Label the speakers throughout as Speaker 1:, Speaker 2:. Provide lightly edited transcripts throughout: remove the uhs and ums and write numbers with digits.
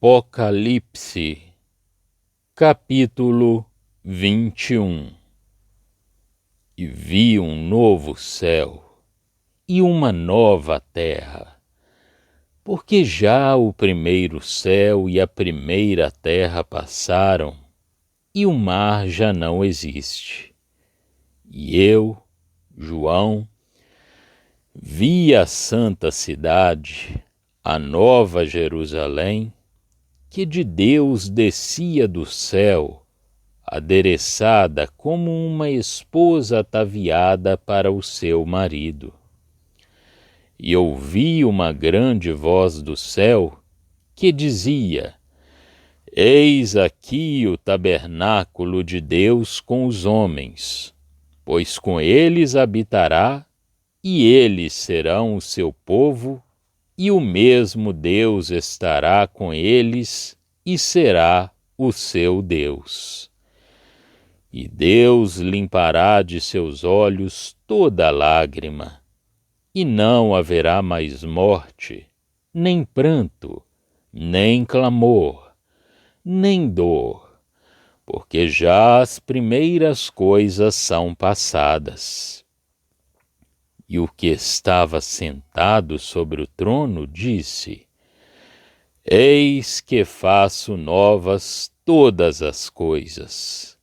Speaker 1: Apocalipse, capítulo 21. E vi um novo céu e uma nova terra, porque já o primeiro céu e a primeira terra passaram, e o mar já não existe. E eu, João, vi a santa cidade, a nova Jerusalém, que de Deus descia do céu, adereçada como uma esposa ataviada para o seu marido. E ouvi uma grande voz do céu que dizia: Eis aqui o tabernáculo de Deus com os homens, pois com eles habitará, e eles serão o seu povo, e o mesmo Deus estará com eles e será o seu Deus. E Deus limpará de seus olhos toda lágrima, e não haverá mais morte, nem pranto, nem clamor, nem dor, porque já as primeiras coisas são passadas. E o que estava sentado sobre o trono disse: Eis que faço novas todas as coisas.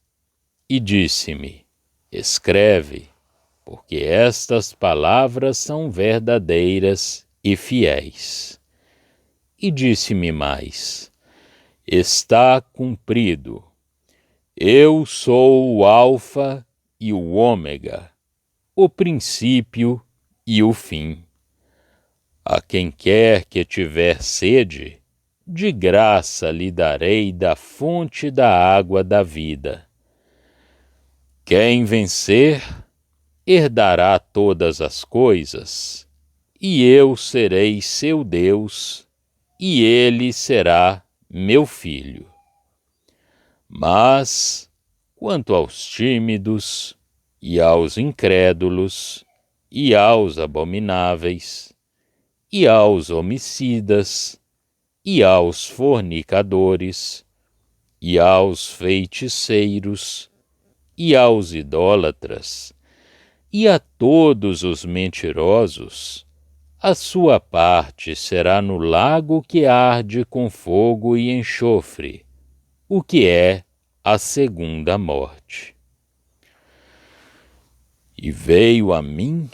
Speaker 1: E disse-me: Escreve, porque estas palavras são verdadeiras e fiéis. E disse-me mais: Está cumprido. Eu sou o Alfa e o Ômega, o princípio e o fim. A quem quer que tiver sede, de graça lhe darei da fonte da água da vida. Quem vencer, herdará todas as coisas, e eu serei seu Deus, e ele será meu filho. Mas, quanto aos tímidos, e aos incrédulos, e aos abomináveis, e aos homicidas, e aos fornicadores, e aos feiticeiros, e aos idólatras, e a todos os mentirosos, a sua parte será no lago que arde com fogo e enxofre, o que é a segunda morte. E veio a mim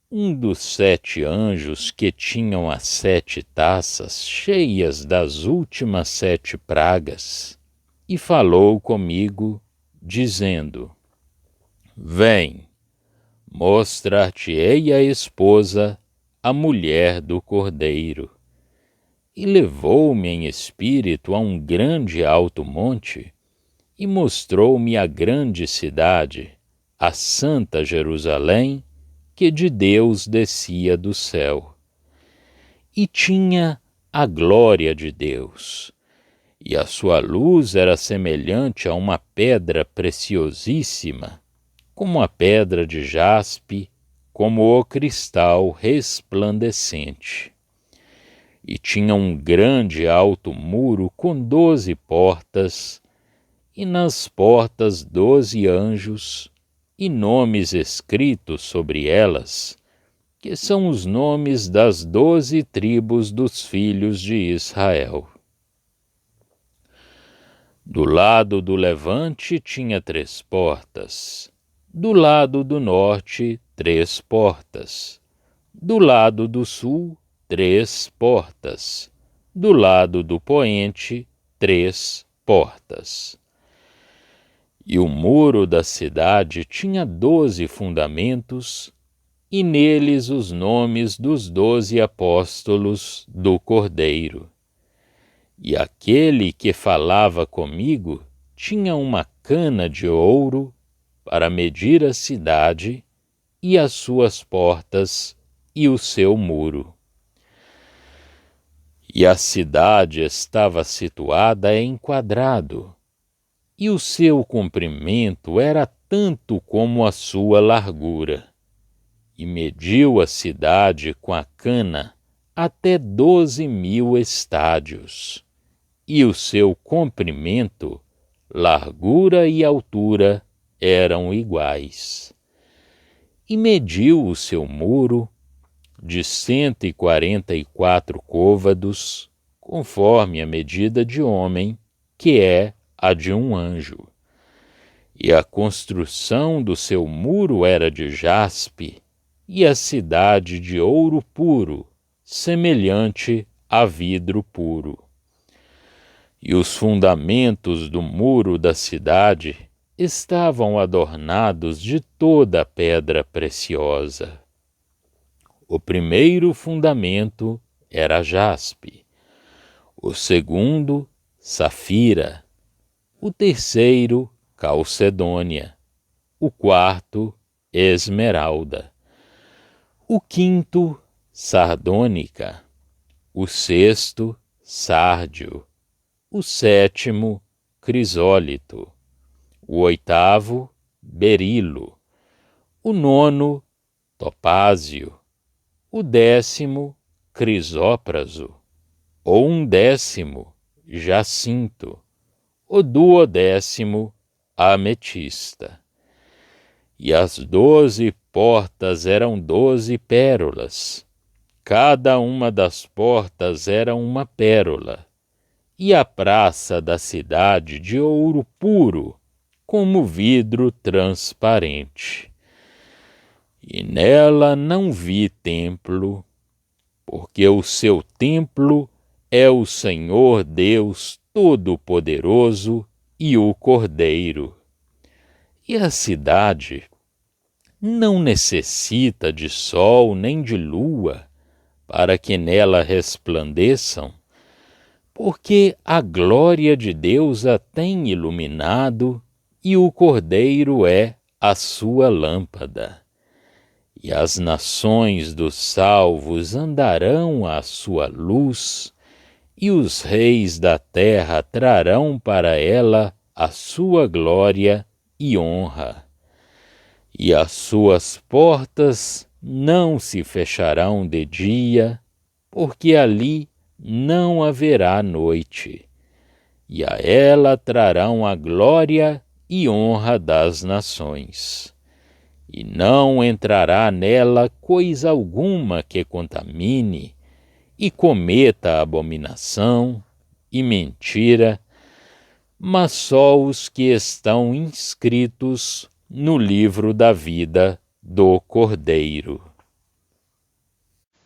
Speaker 1: um dos 7 anjos que tinham as 7 taças cheias das últimas 7 pragas, e falou comigo, dizendo: Vem, mostrar-te-ei a esposa, a mulher do Cordeiro. E levou-me em espírito a um grande alto monte, e mostrou-me a grande cidade, a santa Jerusalém, que de Deus descia do céu. E tinha a glória de Deus, e a sua luz era semelhante a uma pedra preciosíssima, como a pedra de jaspe, como o cristal resplandecente. E tinha um grande alto muro com 12 portas, e nas portas 12 anjos, e nomes escritos sobre elas, que são os nomes das 12 tribos dos filhos de Israel. Do lado do levante tinha 3 portas, do lado do norte 3 portas, do lado do sul 3 portas, do lado do poente 3 portas. E o muro da cidade tinha 12 fundamentos, e neles os nomes dos 12 apóstolos do Cordeiro. E aquele que falava comigo tinha uma cana de ouro para medir a cidade, e as suas portas, e o seu muro. E a cidade estava situada em quadrado, e o seu comprimento era tanto como a sua largura. E mediu a cidade com a cana até 12.000 estádios, e o seu comprimento, largura e altura eram iguais. E mediu o seu muro de 144 côvados, conforme a medida de homem, que é a de um anjo. E a construção do seu muro era de jaspe, e a cidade de ouro puro, semelhante a vidro puro. E os fundamentos do muro da cidade estavam adornados de toda a pedra preciosa. O primeiro fundamento era jaspe, o segundo, safira, o terceiro, calcedônia, o quarto, esmeralda, o quinto, sardônica, o sexto, sárdio, o sétimo, crisólito, o oitavo, berilo, o nono, topázio, o 10º, crisópraso, o 11º, jacinto, o 12º, ametista. E as 12 portas eram 12 pérolas, cada uma das portas era uma pérola, e a praça da cidade de ouro puro, como vidro transparente. E nela não vi templo, porque o seu templo é o Senhor Deus Todo-Poderoso e o Cordeiro. E a cidade não necessita de sol nem de lua para que nela resplandeçam, porque a glória de Deus a tem iluminado e o Cordeiro é a sua lâmpada. E as nações dos salvos andarão à sua luz, e os reis da terra trarão para ela a sua glória e honra. E as suas portas não se fecharão de dia, porque ali não haverá noite. E a ela trarão a glória e honra das nações. E não entrará nela coisa alguma que contamine, e cometa abominação e mentira, mas só os que estão inscritos no livro da vida do Cordeiro.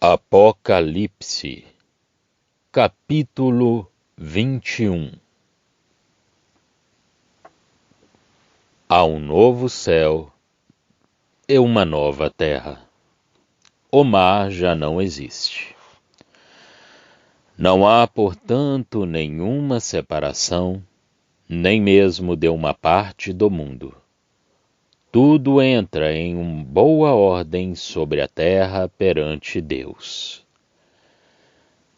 Speaker 1: Apocalipse, capítulo 21. Há um novo céu e uma nova terra. O mar já não existe. Não há, portanto, nenhuma separação, nem mesmo de uma parte do mundo. Tudo entra em uma boa ordem sobre a terra perante Deus.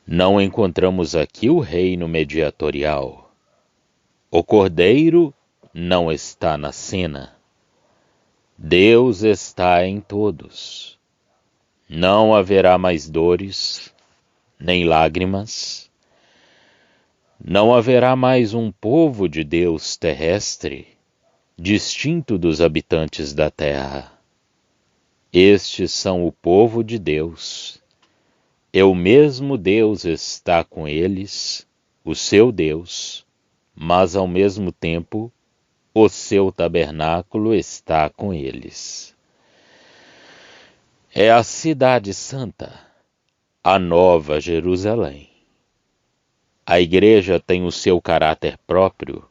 Speaker 1: Não encontramos aqui o reino mediatorial. O Cordeiro não está na cena. Deus está em todos. Não haverá mais dores, nem lágrimas. Não haverá mais um povo de Deus terrestre, distinto dos habitantes da terra. Estes são o povo de Deus. E o mesmo Deus está com eles, o seu Deus, mas ao mesmo tempo o seu tabernáculo está com eles. É a cidade santa, a nova Jerusalém. A igreja tem o seu caráter próprio,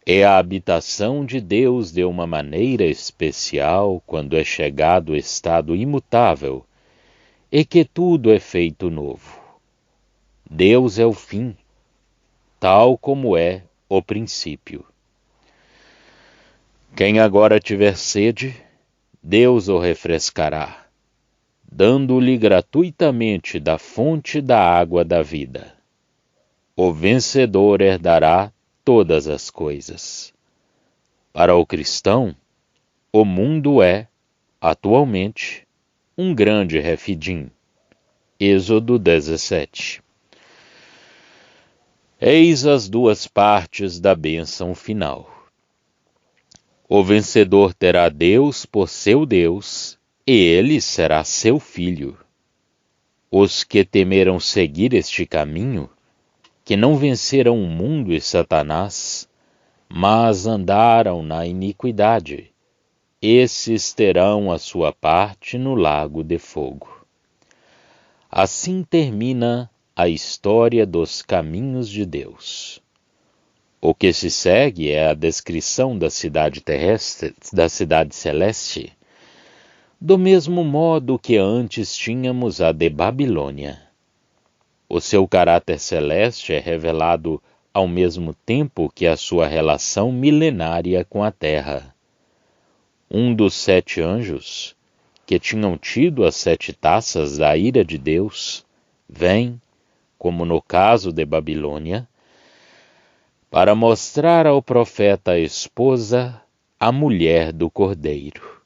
Speaker 1: é a habitação de Deus de uma maneira especial quando é chegado o estado imutável e que tudo é feito novo. Deus é o fim, tal como é o princípio. Quem agora tiver sede, Deus o refrescará, dando-lhe gratuitamente da fonte da água da vida. O vencedor herdará todas as coisas. Para o cristão, o mundo é, atualmente, um grande Refidim. Êxodo 17. Eis as duas partes da bênção final. O vencedor terá Deus por seu Deus, e ele será seu filho. Os que temeram seguir este caminho, que não venceram o mundo e Satanás, mas andaram na iniquidade, esses terão a sua parte no lago de fogo. Assim termina a história dos caminhos de Deus. O que se segue é a descrição da cidade terrestre, da cidade celeste, do mesmo modo que antes tínhamos a de Babilônia. O seu caráter celeste é revelado ao mesmo tempo que a sua relação milenária com a terra. Um dos 7 anjos, que tinham tido as 7 taças da ira de Deus, vem, como no caso de Babilônia, para mostrar ao profeta a esposa, a mulher do Cordeiro.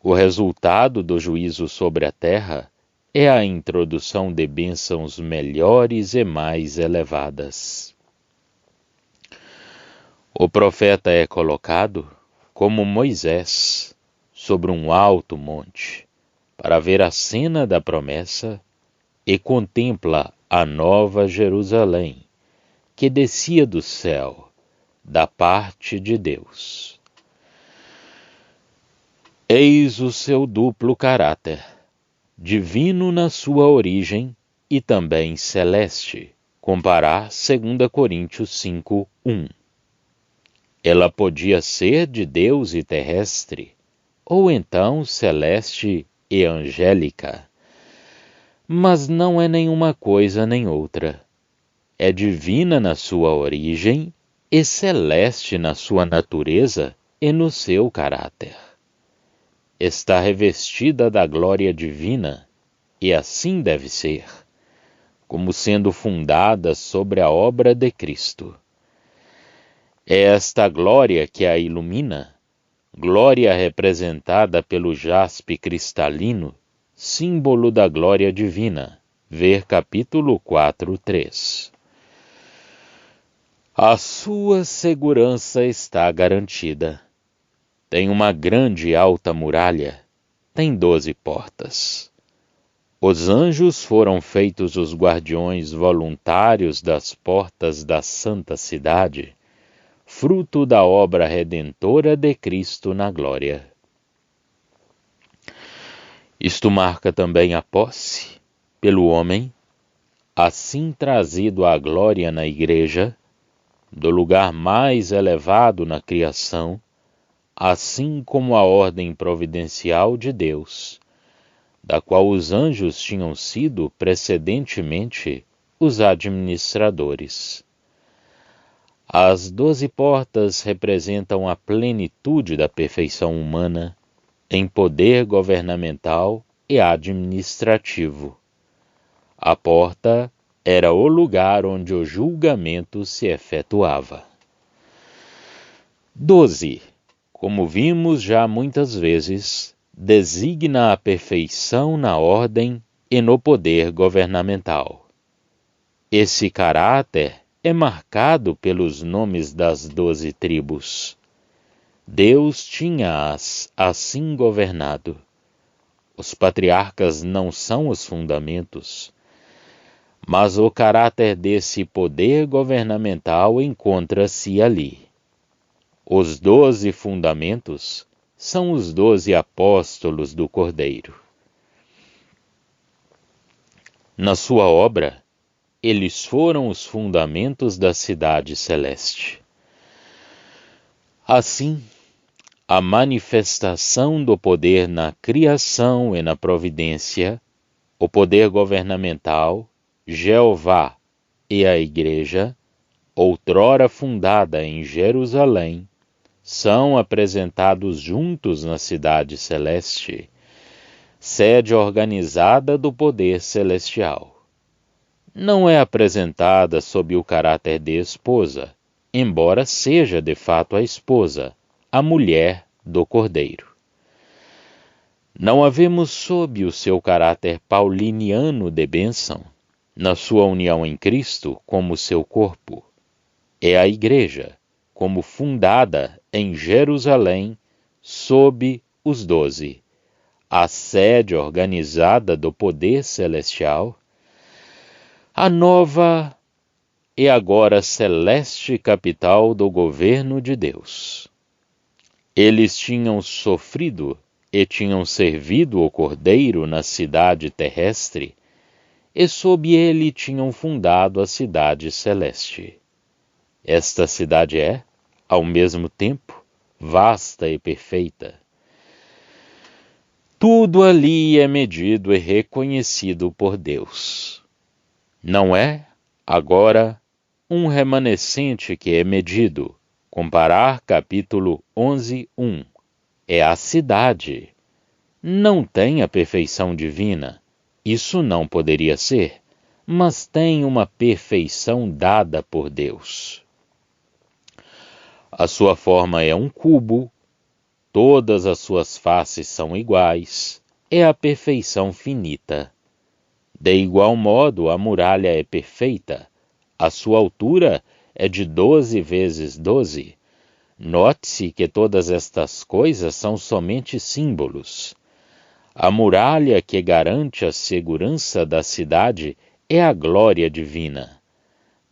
Speaker 1: O resultado do juízo sobre a terra é a introdução de bênçãos melhores e mais elevadas. O profeta é colocado, como Moisés, sobre um alto monte, para ver a cena da promessa e contempla a nova Jerusalém, que descia do céu, da parte de Deus. Eis o seu duplo caráter, divino na sua origem e também celeste, comparar 2 Coríntios 5:1. Ela podia ser de Deus e terrestre, ou então celeste e angélica, mas não é nenhuma coisa nem outra. É divina na sua origem e celeste na sua natureza e no seu caráter. Está revestida da glória divina, e assim deve ser, como sendo fundada sobre a obra de Cristo. É esta glória que a ilumina, glória representada pelo jaspe cristalino, símbolo da glória divina, ver capítulo 4:3. A sua segurança está garantida. Tem uma grande e alta muralha, tem 12 portas. Os anjos foram feitos os guardiões voluntários das portas da santa cidade, fruto da obra redentora de Cristo na glória. Isto marca também a posse, pelo homem, assim trazido à glória na igreja, do lugar mais elevado na criação, assim como a ordem providencial de Deus, da qual os anjos tinham sido precedentemente os administradores. As 12 portas representam a plenitude da perfeição humana em poder governamental e administrativo. A porta era o lugar onde o julgamento se efetuava. 12, como vimos já muitas vezes, designa a perfeição na ordem e no poder governamental. Esse caráter é marcado pelos nomes das 12 tribos. Deus tinha-as assim governado. Os patriarcas não são os fundamentos, mas o caráter desse poder governamental encontra-se ali. Os 12 fundamentos são os 12 apóstolos do Cordeiro. Na sua obra, eles foram os fundamentos da cidade celeste. Assim, a manifestação do poder na criação e na providência, o poder governamental, Jeová e a Igreja, outrora fundada em Jerusalém, são apresentados juntos na cidade celeste, sede organizada do poder celestial. Não é apresentada sob o caráter de esposa, embora seja de fato a esposa, a mulher do Cordeiro. Não a vemos sob o seu caráter pauliniano de bênção, na sua união em Cristo como seu corpo. É a Igreja, como fundada em Jerusalém sob os 12, a sede organizada do poder celestial, a nova e agora celeste capital do governo de Deus. Eles tinham sofrido e tinham servido o Cordeiro na cidade terrestre, e sob ele tinham fundado a cidade celeste. Esta cidade é, ao mesmo tempo, vasta e perfeita. Tudo ali é medido e reconhecido por Deus. Não é, agora, um remanescente que é medido. Comparar capítulo 11:1. É a cidade. Não tem a perfeição divina. Isso não poderia ser, mas tem uma perfeição dada por Deus. A sua forma é um cubo, todas as suas faces são iguais, é a perfeição finita. De igual modo, a muralha é perfeita, a sua altura é de 12 vezes 12. Note-se que todas estas coisas são somente símbolos. A muralha que garante a segurança da cidade é a glória divina.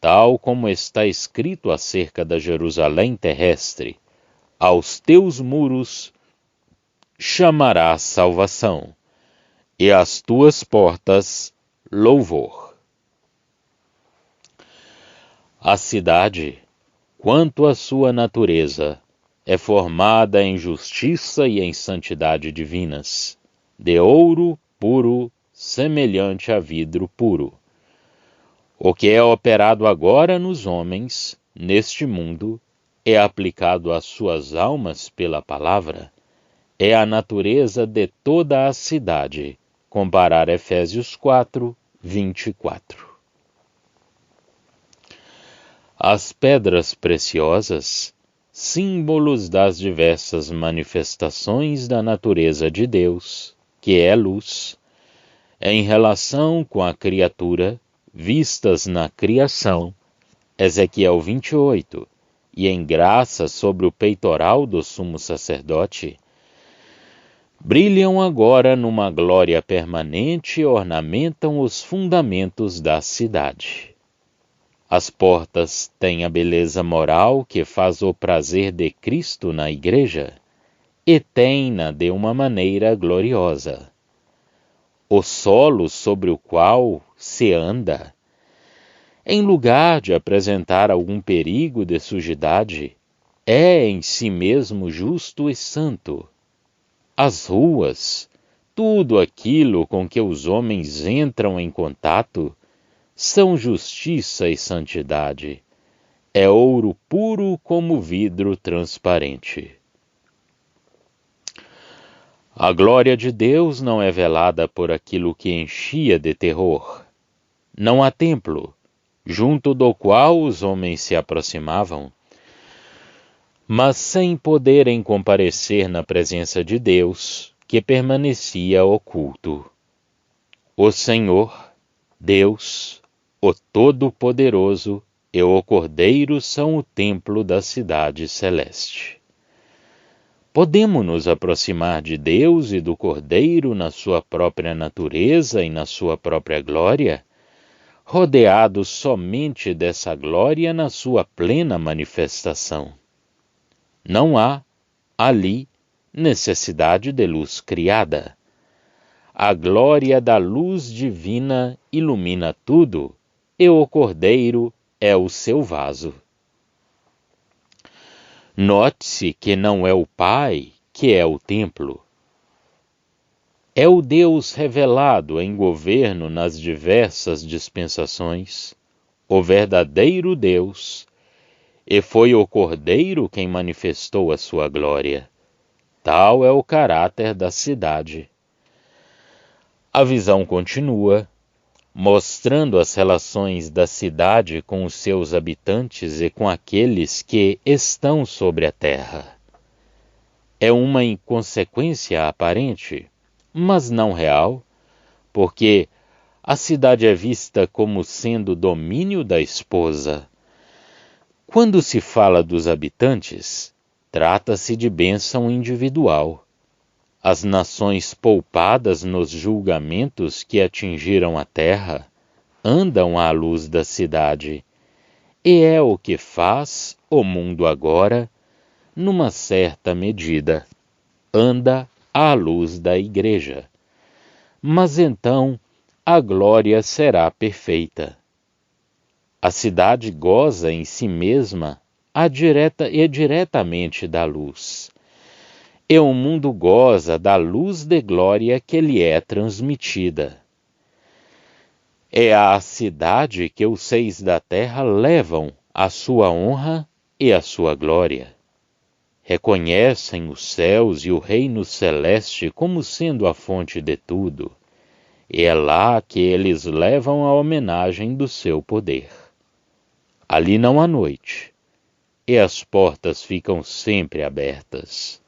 Speaker 1: Tal como está escrito acerca da Jerusalém terrestre, aos teus muros chamarás salvação, e às tuas portas louvor. A cidade, quanto à sua natureza, é formada em justiça e em santidade divinas, de ouro puro, semelhante a vidro puro. O que é operado agora nos homens, neste mundo, é aplicado às suas almas pela palavra, é a natureza de toda a cidade. Comparar Efésios 4:24. As pedras preciosas, símbolos das diversas manifestações da natureza de Deus, que é luz, em relação com a criatura, vistas na criação, Ezequiel 28, e em graça sobre o peitoral do sumo sacerdote, brilham agora numa glória permanente e ornamentam os fundamentos da cidade. As portas têm a beleza moral que faz o prazer de Cristo na Igreja, e têm-na de uma maneira gloriosa. O solo sobre o qual se anda, em lugar de apresentar algum perigo de sujidade, é em si mesmo justo e santo. As ruas, tudo aquilo com que os homens entram em contato, são justiça e santidade. É ouro puro como vidro transparente. A glória de Deus não é velada por aquilo que enchia de terror. Não há templo, junto do qual os homens se aproximavam, mas sem poderem comparecer na presença de Deus, que permanecia oculto. O Senhor, Deus, o Todo-Poderoso e o Cordeiro são o templo da cidade celeste. Podemos nos aproximar de Deus e do Cordeiro na sua própria natureza e na sua própria glória, rodeados somente dessa glória na sua plena manifestação. Não há, ali, necessidade de luz criada. A glória da luz divina ilumina tudo, e o Cordeiro é o seu vaso. Note-se que não é o Pai que é o templo. É o Deus revelado em governo nas diversas dispensações, o verdadeiro Deus, e foi o Cordeiro quem manifestou a sua glória. Tal é o caráter da cidade. A visão continua, mostrando as relações da cidade com os seus habitantes e com aqueles que estão sobre a terra. É uma inconsequência aparente, mas não real, porque A cidade é vista como sendo domínio da esposa. Quando se fala dos habitantes, trata-se de bênção individual. As nações poupadas nos julgamentos que atingiram a terra andam à luz da cidade, e é o que faz o mundo agora, numa certa medida, anda à luz da igreja. Mas então a glória será perfeita. A cidade goza em si mesma diretamente da luz. E o mundo goza da luz de glória que lhe é transmitida. É à cidade que os seis da terra levam a sua honra e a sua glória. Reconhecem os céus e o reino celeste como sendo a fonte de tudo. E é lá que eles levam a homenagem do seu poder. Ali não há noite, e as portas ficam sempre abertas.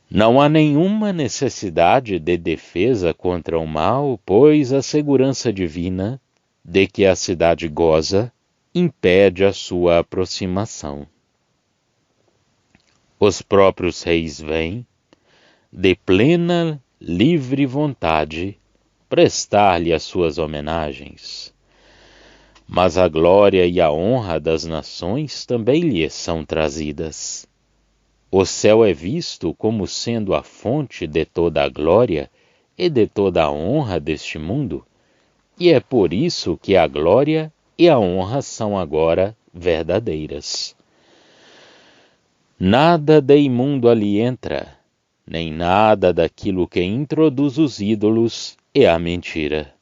Speaker 1: Não há nenhuma necessidade de defesa contra o mal, pois a segurança divina, de que a cidade goza, impede a sua aproximação. Os próprios reis vêm, de plena, livre vontade, prestar-lhe as suas homenagens. Mas a glória e a honra das nações também lhe são trazidas. O céu é visto como sendo a fonte de toda a glória e de toda a honra deste mundo, e é por isso que a glória e a honra são agora verdadeiras. Nada de imundo ali entra, nem nada daquilo que introduz os ídolos e a mentira.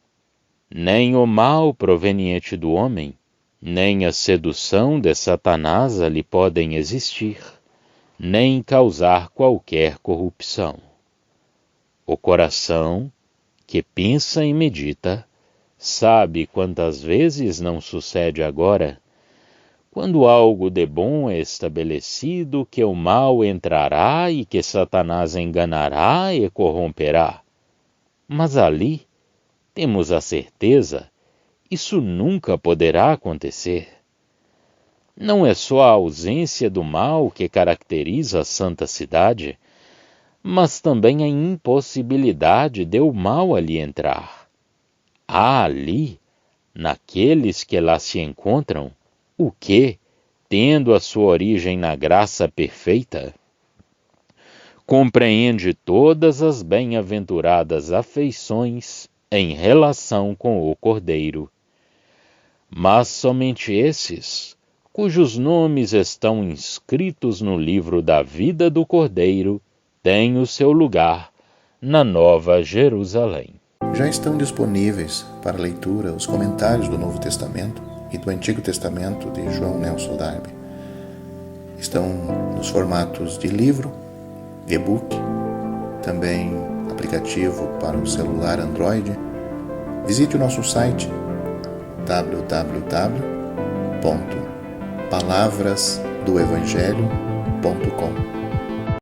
Speaker 1: Nem o mal proveniente do homem, nem a sedução de Satanás ali podem existir, nem causar qualquer corrupção. O coração, que pensa e medita, sabe quantas vezes não sucede agora, quando algo de bom é estabelecido, que o mal entrará e que Satanás enganará e corromperá. Mas ali, temos a certeza, isso nunca poderá acontecer. Não é só a ausência do mal que caracteriza a santa cidade, mas também a impossibilidade de o mal ali entrar. Há ali, naqueles que lá se encontram, o que, tendo a sua origem na graça perfeita, compreende todas as bem-aventuradas afeições em relação com o Cordeiro. Mas somente esses, cujos nomes estão inscritos no livro da vida do Cordeiro, têm o seu lugar na Nova Jerusalém.
Speaker 2: Já estão disponíveis para leitura os comentários do Novo Testamento e do Antigo Testamento de João Nelson Darby. Estão nos formatos de livro, e-book, também aplicativo para o celular Android. Visite o nosso site www.palavrasdoevangelho.com.